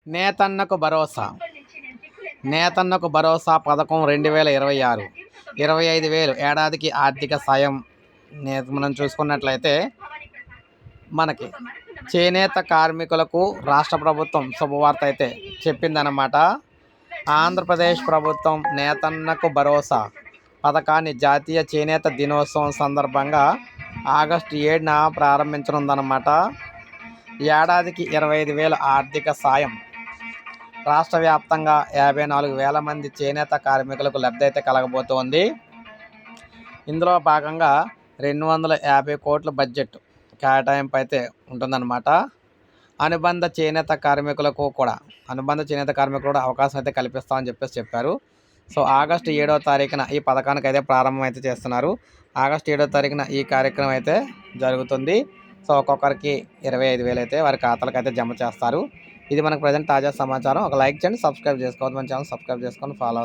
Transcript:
నేతన్నకు భరోసా. నేతన్నకు భరోసా పథకం 2026 25,000 ఏడాదికి ఆర్థిక సాయం. మనం చూసుకున్నట్లయితే మనకి చేనేత కార్మికులకు రాష్ట్ర ప్రభుత్వం శుభవార్త అయితే చెప్పిందన్నమాట. ఆంధ్రప్రదేశ్ ప్రభుత్వం నేతన్నకు భరోసా పథకాన్ని జాతీయ చేనేత దినోత్సవం సందర్భంగా ఆగస్టు 7న ప్రారంభించనుందన్నమాట. ఏడాదికి 25,000 ఆర్థిక సాయం. రాష్ట్ర వ్యాప్తంగా 54,000 మంది చేనేత కార్మికులకు లబ్ధి అయితే కలగబోతోంది. ఇందులో భాగంగా 250 కోట్ల బడ్జెట్ కేటాయింపు అయితే ఉంటుందన్నమాట. అనుబంధ చేనేత కార్మికులకు కూడా అవకాశం అయితే కల్పిస్తామని చెప్పారు. సో ఆగస్టు 7వ తారీఖున ఈ పథకానికి అయితే ప్రారంభం అయితే చేస్తున్నారు. ఆగస్టు 7వ తారీఖున ఈ కార్యక్రమం అయితే జరుగుతుంది. సో ఒక్కొక్కరికి 25,000 అయితే వారి ఖాతాలకు అయితే జమ చేస్తారు. ఇది మనకు ప్రజెంట్ తాజా సమాచారం. ఒక లైక్ చేయండి, సబ్స్క్రైబ్ చేసుకోవద్దు. మన ఛానల్ సబ్స్క్రైబ్ చేసుకొని ఫాలో